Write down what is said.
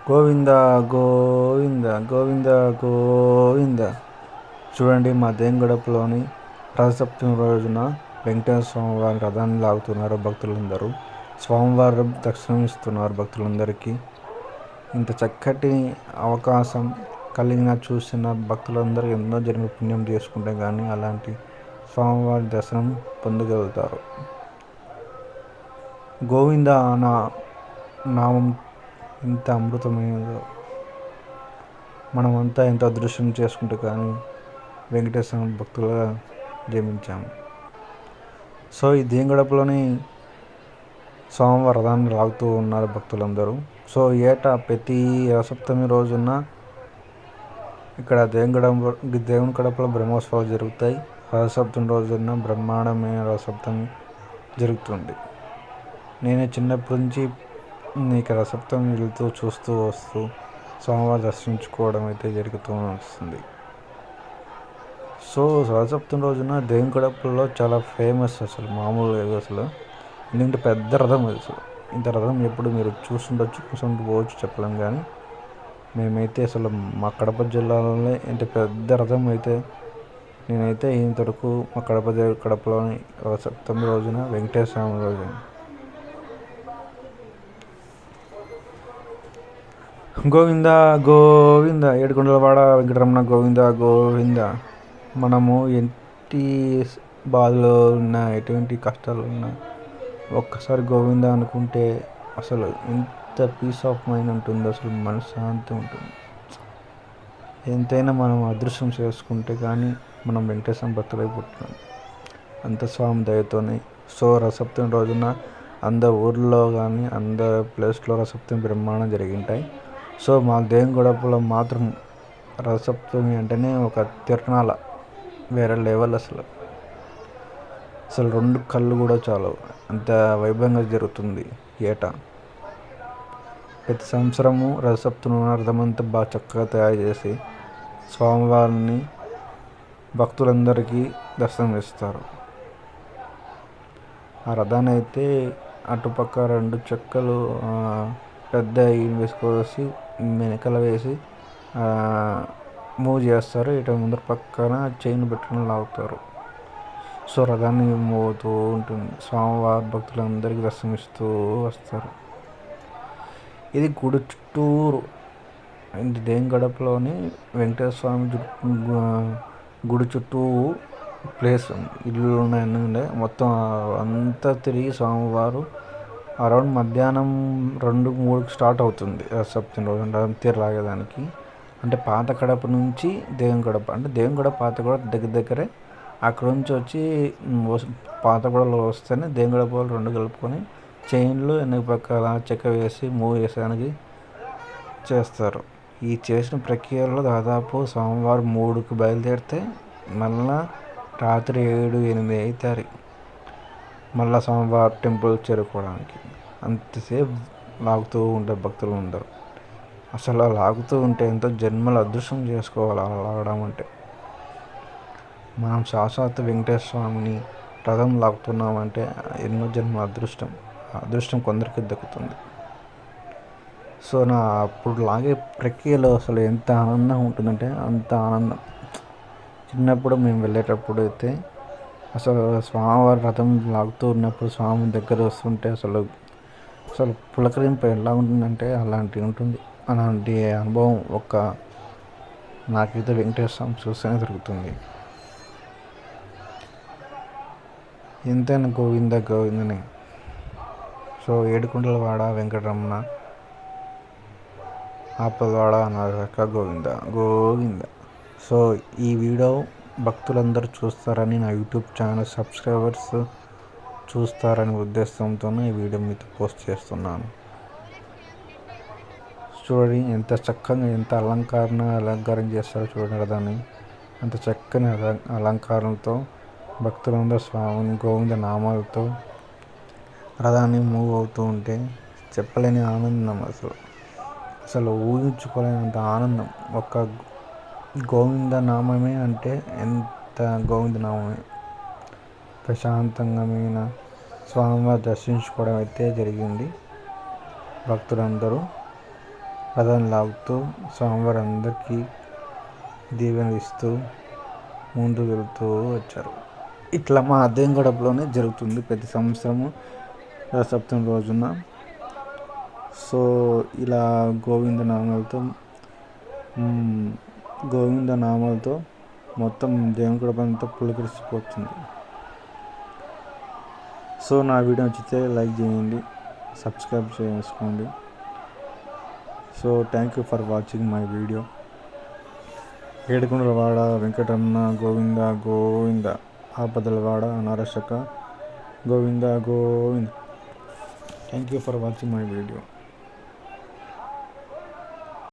గోవింద గోవింద గోవింద గోవింద. చూడండి, మా దేంగడపలోని రథసప్తమి రోజున వెంకటేశ్వర స్వామివారి రథాన్ని లాగుతున్నారు భక్తులందరూ. స్వామివారు దర్శనమిస్తున్నారు భక్తులందరికీ. ఇంత చక్కటి అవకాశం కలిగిన చూసిన భక్తులందరూ ఎన్నో జన్మ పుణ్యం చేసుకుంటే కానీ అలాంటి స్వామివారి దర్శనం పొందగలుగుతారు. గోవింద అన్న నామం ఇంత అమృతమైనదో, మనమంతా ఎంత అదృష్టం చేసుకుంటే కానీ వెంకటేశ్వర భక్తులుగా జన్మించాము. సో ఈ దేంగడపలోని స్వామివారి రథాన్ని లాగుతూ ఉన్నారు భక్తులందరూ. సో ఏటా ప్రతి సప్తమి రోజున ఇక్కడ దేవుని కడపలో బ్రహ్మోత్సవాలు జరుగుతాయి. రథసప్తమి రోజున బ్రహ్మాండమైన రథసప్తమి జరుగుతుంది. నేను చిన్నప్పటి నుంచి నీకు రథసప్తమి వెళ్తూ చూస్తూ వస్తూ స్వామివారి దర్శించుకోవడం అయితే జరుగుతూ వస్తుంది. సో రథసప్తమి రోజున దేవుని కడపలో చాలా ఫేమస్, అసలు మామూలు లేదు అసలు. ఎందుకంటే పెద్ద రథం అది. అసలు ఇంత రథం ఎప్పుడు మీరు చూసుకుంటూ చెప్పలేం. కానీ మేమైతే అసలు మా కడప జిల్లాలోనే ఇంత పెద్ద రథం అయితే నేనైతే ఇంతవరకు మా కడపలోని రథసప్తమి రోజున వెంకటేశ్వర స్వామి రోజున గోవింద గోవింద ఏడుకొండలవాడ వెంకటరమణ గోవింద గోవింద. మనము ఎట్టి బాధలో ఉన్నా, ఎటువంటి కష్టాలు ఉన్నా ఒక్కసారి గోవింద అనుకుంటే అసలు ఎంత పీస్ ఆఫ్ మైండ్ ఉంటుంది, అసలు మనశ్శాంతి ఉంటుంది. ఎంతైనా మనం అదృష్టం చేసుకుంటే కానీ మనం వెంకటేశ్వర భక్తులై పుట్టినాం, అంత స్వామి దయతోనే. సో రథసప్తమి రోజున అందరు ఊర్లో కానీ అందరు ప్లేస్లో రథసప్తమి బ్రహ్మాండం జరిగింటాయి. సో మా దేంగడపలో మాత్రం రథసప్తమి అంటేనే ఒక తిరణాల వేరే లెవెల్. అసలు రెండు కళ్ళు కూడా చాలు, అంత వైభవంగా జరుగుతుంది ఏటా. ప్రతి సంవత్సరము రథసప్తమి రథమంతా బాగా చక్కగా తయారు చేసి స్వామివారిని భక్తులందరికీ దర్శనం ఇస్తారు. ఆ రథాన్ని అయితే అటుపక్క రెండు చెక్కలు పెద్ద వేసుకొసి వెనకాల వేసి మూవ్ చేస్తారు. ఇటు ముందర పక్కన చైన్ పెట్టుకుని లాగుతారు. సో రథాన్ని మోగుతూ ఉంటుంది. స్వామివారి భక్తులందరికీ దర్శనమిస్తూ వస్తారు. ఇది గుడి చుట్టూరు, దేంగడపలోని వెంకటేశ్వర స్వామి గుడి చుట్టూ ప్లేస్ ఇల్లు ఉన్నాయని మొత్తం అంతా తిరిగి స్వామివారు అరౌండ్ మధ్యాహ్నం 2-3కి స్టార్ట్ అవుతుంది సప్తమి రోజు రథం లాగేదానికి. అంటే పాత కడప నుంచి దేవుని గడప, అంటే దేవుని గడప పాత గడప దగ్గరే. అక్కడ నుంచి వచ్చి పాత గడపలో వస్తేనే దేవుని గడప రెండు కలుపుకొని చైన్లు వెనక పక్కల చెక్క వేసి మూవ్ చేసేదానికి చేస్తారు. ఈ చేసిన ప్రక్రియలో దాదాపు సోమవారం 3కి బయలుదేరితే మళ్ళా రాత్రి 7-8 అవుతారు మళ్ళీ సోమవారం టెంపుల్ చేరుకోవడానికి. అంతసేపు లాగుతూ ఉంటారు భక్తులు అందరూ. అసలు లాగుతూ ఉంటే ఎంతో జన్మల అదృష్టం చేసుకోవాలి అలా లాగడం అంటే. మనం సాక్షాత్ వెంకటేశ్వర స్వామిని రథం లాగుతున్నామంటే ఎన్నో జన్మల అదృష్టం కొందరికి దక్కుతుంది. సో నా అప్పుడు లాగే ప్రక్రియలో అసలు ఎంత ఆనందం ఉంటుందంటే అంత ఆనందం. చిన్నప్పుడు మేము వెళ్ళేటప్పుడు అయితే అసలు స్వామివారి రథం లాగుతూ ఉన్నప్పుడు స్వామి దగ్గర వస్తుంటే అసలు పులకరింపు ఎలా ఉంటుందంటే అలాంటి ఉంటుంది. అలాంటి అనుభవం నాకైతే వెంకటేశ్వర స్వామి చూస్తేనే దొరుకుతుంది. ఎంతైనా గోవింద గోవిందని. సో ఏడుకొండలవాడ వెంకటరమణ ఆపదవాడ అన్నాక గోవింద గోవింద. సో ఈ వీడియో భక్తులందరూ చూస్తారని, నా యూట్యూబ్ ఛానల్ సబ్స్క్రైబర్స్ చూస్తారని ఉద్దేశంతోనే ఈ వీడియో మీతో పోస్ట్ చేస్తున్నాను. చూడండి ఎంత చక్కగా, ఎంత అలంకారం చేస్తారో చూడండి రథాన్ని. అంత చక్కని అలంకారంతో భక్తులందరూ స్వామిని గోవింద నామాలతో రథాన్ని మూవ్ అవుతూ ఉంటే చెప్పలేని ఆనందం. అసలు ఊహించుకోలేనంత ఆనందం. గోవింద నామమే అంటే ఎంత గోవింద నామమే. ప్రశాంతంగా స్వామివారి దర్శించుకోవడం అయితే జరిగింది భక్తులందరూ. రథాన్ని లాగుతూ స్వామివారు అందరికీ దీవెనలు ఇస్తూ ముందుకు వెళుతూ వచ్చారు. ఇట్లా మా అద్దెంగడపలోనే జరుగుతుంది ప్రతి సంవత్సరము రథసప్తమి రోజున. సో ఇలా గోవిందనామాలతో మొత్తం దేవుని గడప అంతా పులకరిసిపోతుంది. సో నా వీడియో నచ్చితే లైక్ చేయండి, సబ్స్క్రైబ్ చేసుకోండి. So thank you for watching my video. ఏడుకొండలవాడ వెంకటరమణ గోవింద గోవింద, ఆపదలవాడ నరసక Govinda Govinda. Thank you for watching my video.